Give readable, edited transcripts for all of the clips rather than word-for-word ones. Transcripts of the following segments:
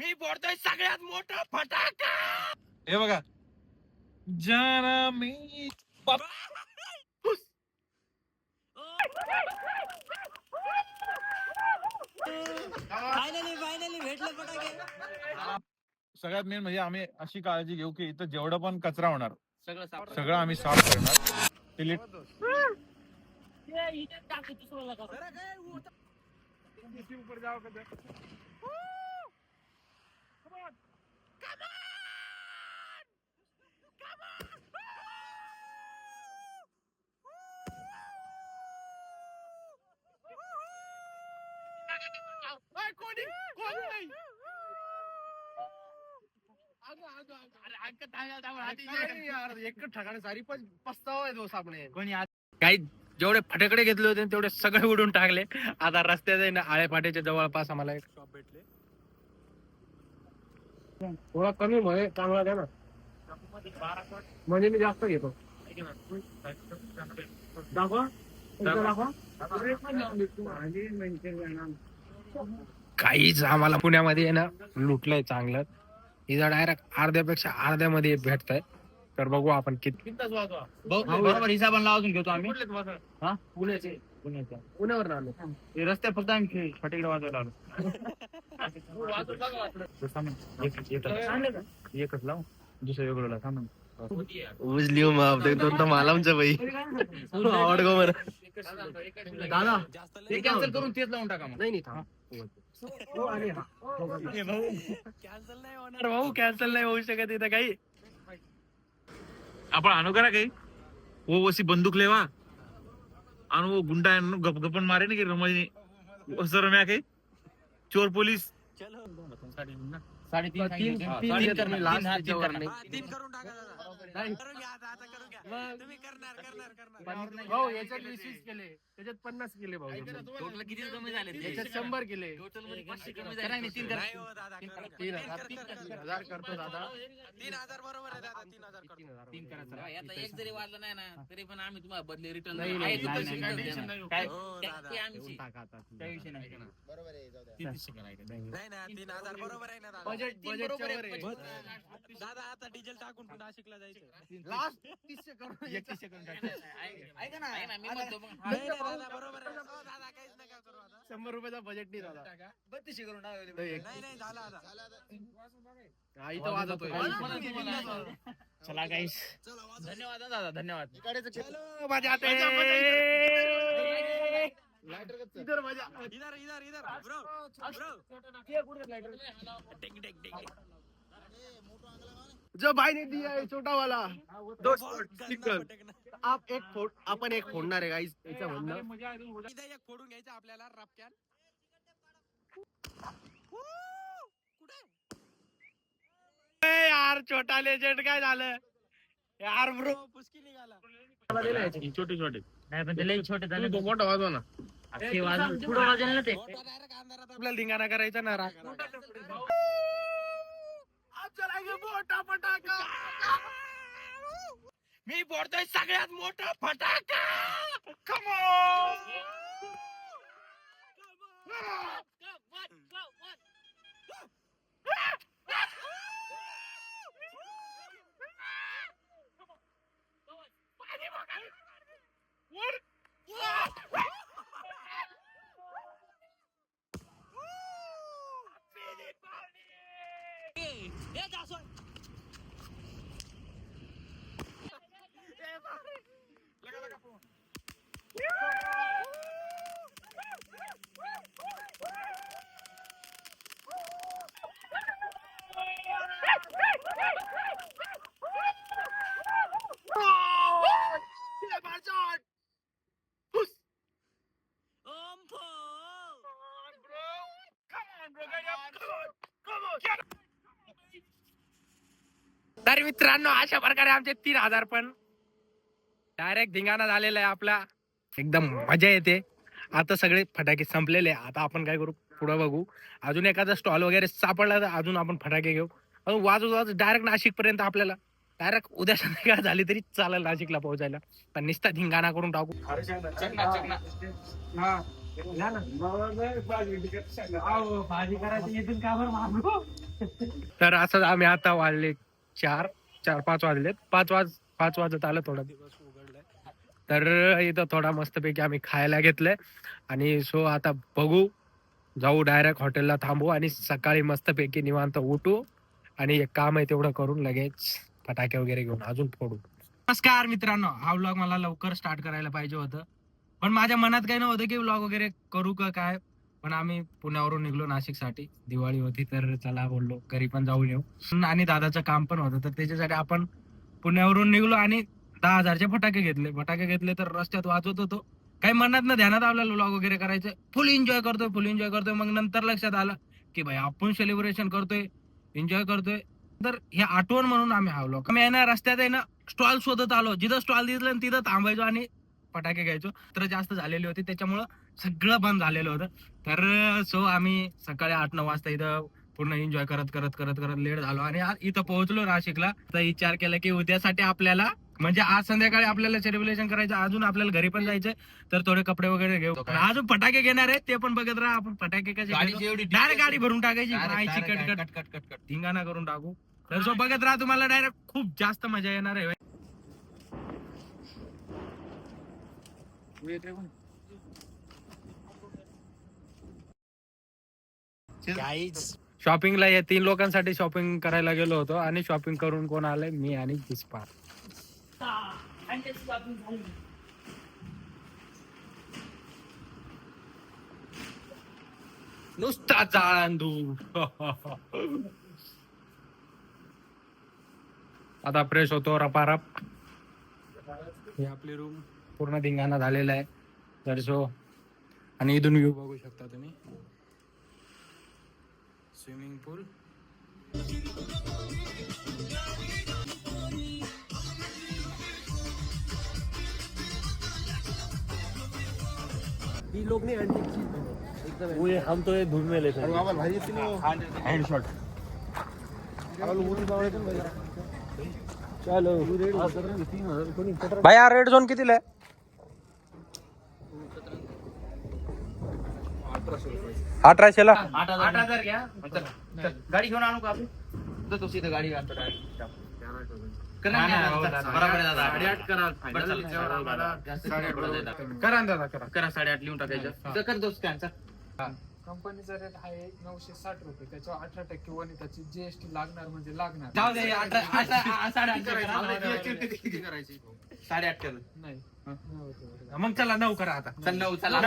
मी फोडतोय सगळ्यात मोठा फटाका. हे बघा जरा मी फायनली भेटले फटाके. सगळ्यात मेन म्हणजे आम्ही अशी काळजी घेऊ की इथं जेवढं पण कचरा होणार सगळं सगळं आम्ही साफ करणार. काही जेवढे फटाकडे घेतले होते तेवढे सगळे उडून टाकले. आता रस्त्यात आळे फाट्याच्या जवळपास आम्हाला एक शॉप भेटले. थोडा कमी मध्ये चांगला द्या ना, म्हणजे मी जास्त घेतो. दाखवा काहीच आम्हाला पुण्यामध्ये आहे ना लुटलंय चांगलं. इथं डायरेक्ट अर्ध्यापेक्षा अर्ध्यामध्ये भेटतंय. तर बघू आपण किती बरोबर हिसाबाने लावून घेतो आम्ही. पुण्यावर आलो. रस्ते फक्त आम्ही फटाकडे वाजवायला आलो. एकच लावू दुसरं वेगळं लाव. उजली दोन तर मला आमच्या बाई आवड गो बरं. दादा ते कॅन्सल करून तेच लावून टाका. नाही थांब. भाऊ कॅन्सल नाही होऊ शकत इथं काही. आपण आणू करा काही वो वसी बंदूक लेवा आणि वो गुंडा गपगपन मारे ना की रमजने सर म्या काही चोर पोलीस. साडेतीन तीन करून लास्ट टाका. त्याच्यावर नाही. भाऊ याच्यात 20 केले, त्याच्यात 50 केले भाऊ. टोटल किती कमी झाले? याच्यात 100 केले. टोटल मध्ये 500 कमी झाले. नाही, 3 करा. 3,000 करतो दादा. 3,000 बरोबर आहे दादा. 3 करा चला. याचा एक जरी वाजला नाही ना तरी पण आम्ही तुम्हाला बदले रिटर्न नाही, आहे. नाही, पैसे नाही, काय नाही, टेन्शन नाही. नाही. काय हो, दादा. ते आमची. टाका आता. काही विषय नाही. बरोबर आहे जाऊ द्या. 300 करायचं. नाही ना 3,000 बरोबर आहे ना दादा. बजेट बरोबर आहे. बजेटच्या दादा आता डिझेल टाकून पुन्हा नाशिकला जायचं. लास्ट 30 करून 31 करून टाका. ऐका ना मी म्हणतो मग नाही ना दादा बरोबर आहे. हो, दादा काहीच नका करू आता. 100 रुपयाचा बजेट नाही दादा. 32 करून टाका. नाही झाला आता. हा, इथं वाजवतोय. चला गाईस चला वाजव. धन्यवाद दादा धन्यवाद. चलो मजा आते. इधर मजा. इधर ब्रो जो भाई ने दिया है छोटा वाला 2 स्टिकर. आपण एक फोडणार आहे गाईस. याचं म्हणणं इथं एक फोडून घ्यायचं आपल्याला रपक्यान. यार छोटा लेजेंड काय झालं यार ब्रो. पुस्की निघाला. मला दिलं याची. छोटे छोटे नाही पण ते लई छोटे झाले. तू मोठा वाजवा ना. पुढे वाजेल ना ते. मोठा डायरेक्ट अंधारात आपल्याला धिंगाणा करायचा ना. मोठा फटाका. मी फोडतोय सगळ्यात मोठा फटाका. Come on! तर मित्रांनो अशा प्रकारे आमचे 3,000 पण डायरेक्ट धिंगाणा झालेला आहे आपला. एकदम मजा येते. आता सगळे फटाके संपलेले. आता आपण काय करू पुढे बघू. अजून एखादा स्टॉल वगैरे सापडला तर अजून आपण फटाके घेऊ. अजून वाजू डायरेक्ट नाशिक पर्यंत. आपल्याला डायरेक्ट उद्या संध्याकाळ झाली तरी चालेल नाशिकला पोहोचायला. पण निस्ता धिंगाणा करून टाकू. भाजी करायची इथून का बरं मारू. तर असंच आम्ही आता वाजले 4-5 वाजलेत. 5 वाजत आलं, थोडा दिवस उघडलाय. तर इथं थोडा मस्तपैकी आम्ही खायला घेतलंय आणि सो आता बघू, जाऊ डायरेक्ट हॉटेलला थांबू आणि सकाळी मस्तपैकी निवांत उठू आणि एक काम आहे तेवढं करून लगेच फटाके वगैरे घेऊन अजून फोडू. नमस्कार मित्रांनो, हा व्लॉग मला लवकर स्टार्ट करायला पाहिजे होतं, पण माझ्या मनात काही नव्हतं की व्लॉग वगैरे करू का काय. पण आम्ही पुण्यावरून निघलो नाशिकसाठी, दिवाळी होती तर चला बोललो घरी पण जाऊन येऊ, आणि दादाचं काम पण होतं तर त्याच्यासाठी आपण पुण्यावरून निघलो आणि 10,000चे फटाके घेतले तर रस्त्यात वाजवत होतो. काही मनात ना ध्यानात आपल्याला व्लॉग वगैरे करायचं, फुल एन्जॉय करतोय. मग नंतर लक्षात आलं की भाई आपण सेलिब्रेशन करतोय, एन्जॉय करतोय, तर हे आठवण म्हणून आम्ही हा व्लॉग. आम्ही आहे ना रस्त्यात आहे ना स्टॉल शोधत आलो, जिथं स्टॉल दिसलं तिथं थांबायचो आणि फटाके घ्यायचो. तर जास्त झालेली होती त्याच्यामुळं सगळं बंद झालेलं होतं. तर सो आम्ही सकाळी 8-9 वाजता इथं पूर्ण एन्जॉय करत लेट झालो आणि आज इथं पोहोचलो नाशिकला. तर विचार केला की उद्यासाठी आपल्याला म्हणजे आज संध्याकाळी आपल्याला सेलिब्रेशन करायचं, अजून आपल्याला घरी पण जायचंय, तर थोडे कपडे वगैरे घेऊ. अजून फटाके घेणार आहेत ते पण बघत राहा. आपण फटाके कसे डायरेक्ट गाडी भरून टाकायची, कट धिंगाणा करून टाकू. तर सो बघत राहा, तुम्हाला डायरेक्ट खूप जास्त मजा येणार आहे. शॉपिंगला या 3 लोकांसाठी शॉपिंग करायला गेलो होतो आणि शॉपिंग करून कोण आलंय, मी आणि जिस्पा. नुसता जाळंदू. आता फ्रेश होतो रपारप. ही आपली रूम, पूर्ण धिंगाणा झालेला आहे. तर सो आणि इथून व्ह्यू बघू शकता तुम्ही, स्विमिंग पूल. ही लोग नहीं एकदम हम तो ये धूप में लेते हैं. भाई हँड शॉट. चलो भाई हा रेड झोन कितीला आहे? 1800 ला. 8,000 घ्या. गाडी घेऊन आणू का आपण? तो सीधा गाडी आणतो डायरेक्ट. करा दादा, करा 8.5 लिहून टाकायचं. कर दोस्त त्यांचा. कंपनीचा रेट आहे 960 रुपये, त्याच्यावर 18% वनिताची जीएसटी लागणार म्हणजे लागणार. जाऊ दे. 8.5 करायची 8.5 केलं. नाही मग चला 9 करा आता. चल 9 चला.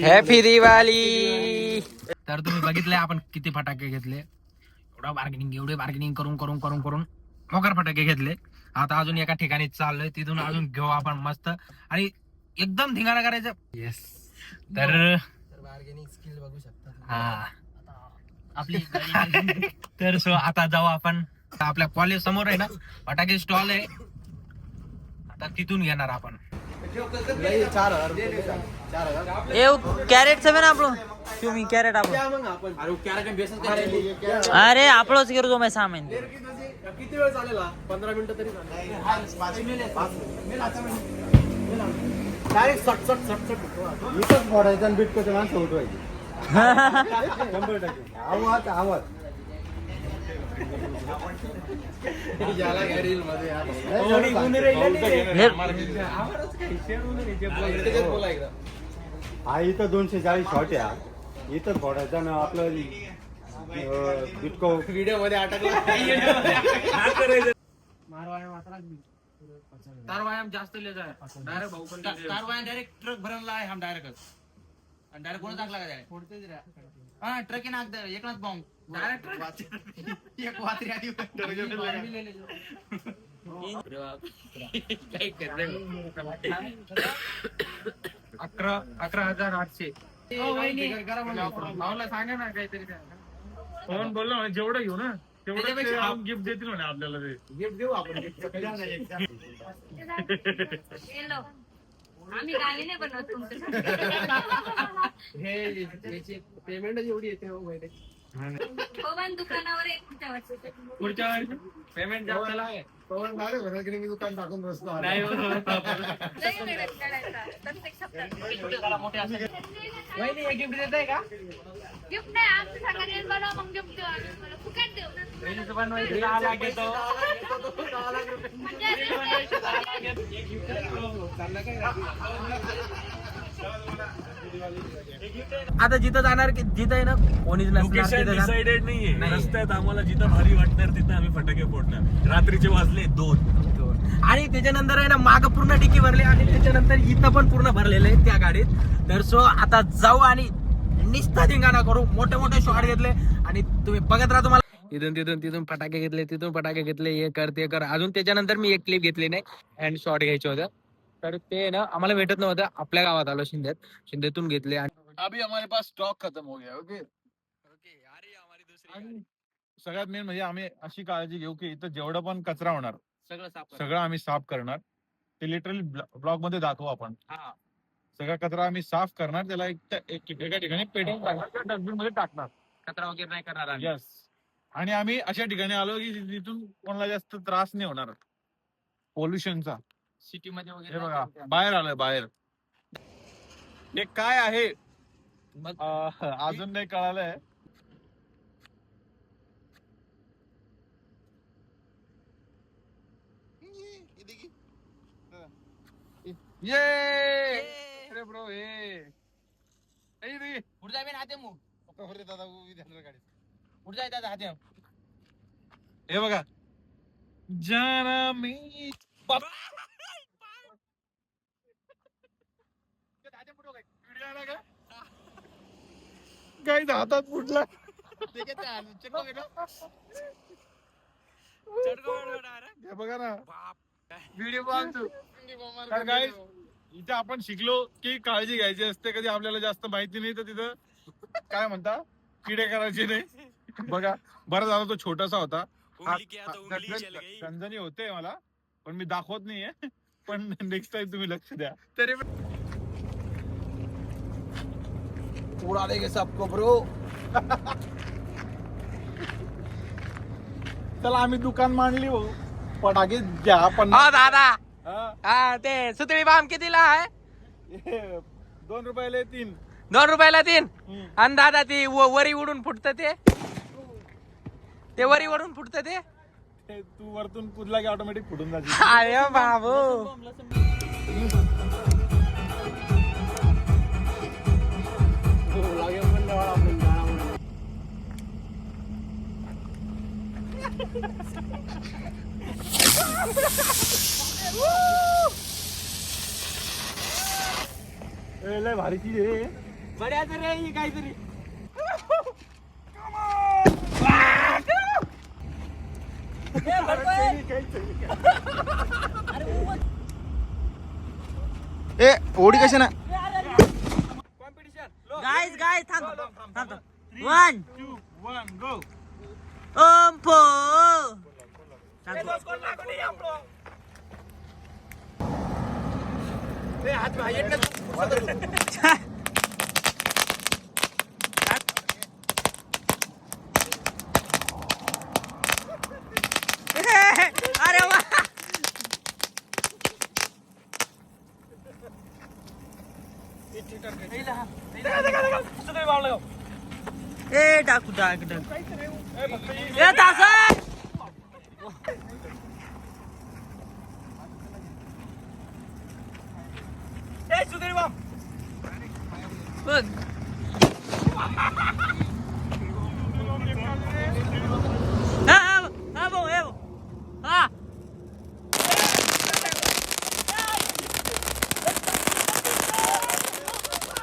हॅपी दिवाळी. तर तुम्ही बघितलंय आपण किती फटाके घेतले, एवढे बार्गेनिंग करून मोकार फटाके घेतले. आता अजून एका ठिकाणी चाललोय, तिथून अजून घेऊ आपण मस्त आणि एकदम धिंगाणा करायचं. येस. तर बार्गेनिंग स्किल बघू शकता. हा आपली तर सो आता जाऊ आपण. आपल्या कॉलेज समोर आहे ना फटाके स्टॉल आहे, आता तिथून घेणार आपण. 4,000 रुपये. 4,000 ये कैरेट से ना आप लोग क्यों मी कैरेट आप क्या मग आपण अरे क्या काय बेसन अरे आप लोग करो तो मैं सामान किती वेळ चालेल? 15 मिनिटं तरी डायरेक्ट सट इथंच फोडायचं आणि बिटकोचे माणसं उठवायची. 100% आवाज ज्याला रील मध्ये हा इथं 240 शॉट आहे. इथं फोडायचा ना आपलं बिटको व्हिडिओ मध्ये अटकला. तार व्यायाम जास्त लिहायचा आहे डायरेक्ट भाऊ पण तार वाया डायरेक्ट ट्रक भरायला आहे हम डायरेक्ट आणि डायरेक्ट कोण टाकला काय हा ट्रक नाक दे एकनाच बॉम्ब डायरेक्ट एक वात्री आधी अकरा 11,800. भाऊला सांगा ना काहीतरी. फोन बोललो म्हणे जेवढं घेऊ ना तेवढं गिफ्ट देतील म्हणे आपल्याला. ते गिफ्ट देऊ आपण. आम्ही गाणी नाही बनवत तुमच्या. हे याची पेमेंट एवढी येते हो महिने. पवन दुकानावर एक पुढच्या वर्षी. पुढच्या वर्षी पेमेंट जास्त आहे. लई मेहनत करायचा. प्रत्येक सप्ताहात. वहिनी हे गिफ्ट देताय का? गिफ्ट नाही, आमचं सगळ्यांनी बनवा, मग गिफ्ट देऊ आम्ही तुम्हाला. फुकट देऊ. वहिनीचं बनवायचं 10 लाख येतो. म्हणजे आता जिथं जाणार की जिथं आहे ना कोणीच नसणार तिथं जाणार. डिसाइडेड नाहीये. नाही. रस्त्यात आम्हाला जिथं भारी वाटणार तिथं आम्ही फटाके फोडणार. रात्रीचे वाजले 2. आणि त्याच्यानंतर आहे ना माग पूर्ण डिकी भरले आणि त्याच्यानंतर इथं पण पूर्ण भरलेलं आहे त्या गाडीत. तर सो आता जाऊ आणि निस्ता धिंगाणा करू. मोठे मोठे शॉट घेतले आणि तुम्ही बघत राहा. तुम्हाला तिथून फटाके घेतले, तिथून फटाके घेतले, हे कर ते कर. अजून त्याच्यानंतर मी एक क्लिप घेतली नाही हँड शॉट घ्यायचं होतं. तर ते ना आम्हाला भेटत नव्हतं. आपल्या गावात आलो शिंदेतून घेतले. आणि अभी हमारे पास स्टॉक खत्म हो गया. ओके. आणि सगळ्यात मेन म्हणजे आम्ही अशी काळजी घेऊ की इथं जेवढं पण कचरा होणार सगळं आम्ही साफ करणार. ते लिटरली ब्लॉग मध्ये दाखवू आपण. सगळा कचरा आम्ही साफ करणार. त्याला एका ठिकाणी पेटून टाकणार, डस्टबिन मध्ये टाकणार. कचरा वगैरे नाही करणार आम्ही. यस. आणि आम्ही अशा ठिकाणी आलो की तिथून कोणाला जास्त त्रास नाही होणार पोल्युशनचा. सिटी मध्ये हे वगैरे बघा नाही करणार. बाहेर आलोय बाहेर. हे काय आहे मग अजून नाही कळालंय. ये अरे ब्रो हे पुढे जाय हाते मग. पुढे जाय दादा हाते. हे बघा जाना मी काही हातात फुटला. हे बघा ना व्हिडिओ बांधतो. तर guys, इथे आपण शिकलो की काळजी घ्यायची असते. कधी आपल्याला जास्त माहिती नाही तर तिथं काय म्हणता किडे करायचे नाही. बघा बरं झालं तो छोटासा होता. गंजनी होते मला पण मी दाखवत नाहीये. पण नेक्स्ट टाइम तुम्ही लक्ष द्या. तरी उड़ा देंगे सबको ब्रो. चला आम्ही दुकान मांडली हो. फटाके घ्या पण दादा हा ते सुतळी बाम कितीला आहे? 2 रुपयाला 3. 2 रुपयाला 3. आणि दादा ती वरी उडून फुटत ते वरी उडून फुटत ते. तू वरतून कुदला की ऑटोमॅटिक फुटून जाते. अरे बाबू लय भारी चीज आहे. बड्या तर रे काहीतरी. ए ओढी कशा ना गाईज थांब 1 2 1 गो. ओम पो. अरे वा. ए टाकू टाक ए तासा. बघ हा भाऊ हे भाऊ हा.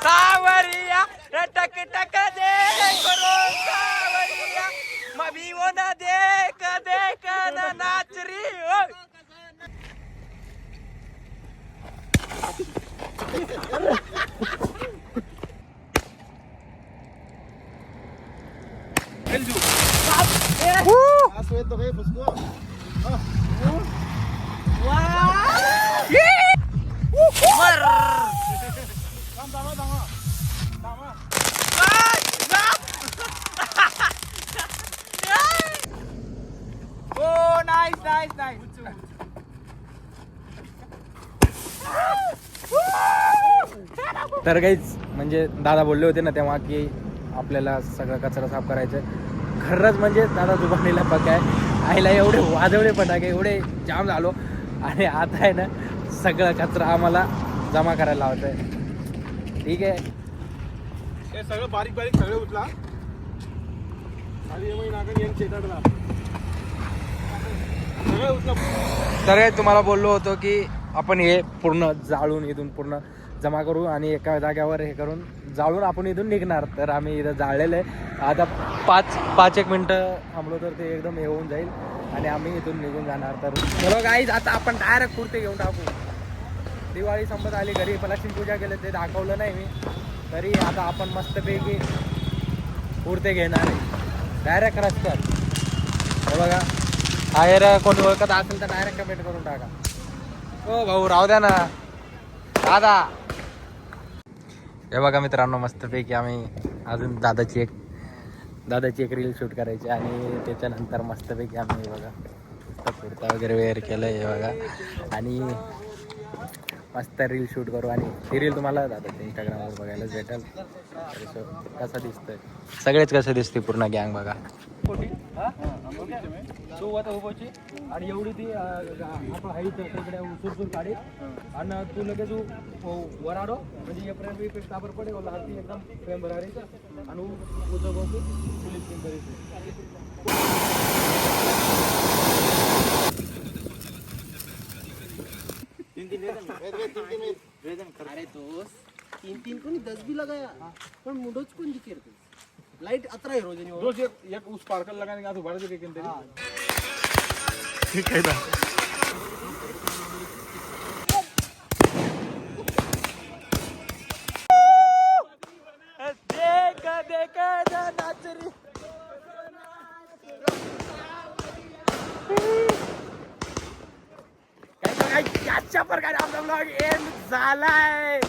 सावरिया टक टक दे करो सावरिया मभी वो ना देख देख ना नाच रही हो. तर काहीच म्हणजे दादा बोलले होते ना तेव्हा की आपल्याला सगळा कचरा साफ करायचं. खरंच म्हणजे दादा जुबानीला पक्का आहे. आईला एवढे वाजवले फटाके एवढे जाम झालो आणि आता आहे ना सगळा कचरा आम्हाला जमा करायला लावत आहे. ठीक आहे. हे सगळं बारीक बारीक सगळे उचला खाली एम नागन यांनी शेतातला सगळं उचला. तर हे तुम्हाला बोललो होतो की आपण हे पूर्ण जाळून इथून पूर्ण जमा करू आणि एका जाग्यावर हे करून जाळून आपण इथून निघणार. तर आम्ही इथं जाळलेलं आहे. आता 5-1 मिनटं थांबलो तर ते एकदम येऊन जाईल आणि आम्ही इथून निघून जाणार. तर चलो गाईज आता आपण डायरेक्ट कुर्ते घेऊन टाकू. दिवाळी संपत आली, घरी लक्ष्मी पूजा केली ते दाखवलं नाही मी. तरी आता आपण मस्तपैकी कुर्ते घेणार आहे डायरेक्ट रस्त्यात. हे बघा बाहेर कोणी ओळखत असेल तर डायरेक्ट कमेंट करून टाका. ओ भाऊ राहू द्या ना दादा. हे बघा मित्रांनो मस्तपैकी आम्ही अजून दादाची एक रील शूट करायची आणि त्याच्यानंतर मस्तपैकी आम्ही बघा मस्त कुर्ता वगैरे वेअर केलं आहे बघा आणि मस्त रील शूट करू आणि ती रील तुम्हाला दादा इंस्टाग्रामवर बघायला भेटेल. कसं दिसतंय सगळेच कसं दिसते पूर्ण गँग बघा. आणि एवढी ती आपण हाईट तिकडे सुरसूर काढी आणि तू लगेच वर आडो म्हणजे एप्रिल ताबर पडे ती एकदम फ्रेम भरायचं आणि उजव बसू पोलीस टीम करायची. अरे दोस्त 3 कोणी 10 भी लगाया पण मुडोच कोण दिखेर लाइट अतरा है रोज रोज एक उस स्पार्कल लगाने का तो बड़ा जगह के अंदर ठीक आहे ना. अशा प्रकारे आपला ब्लॉग एंड झालाय.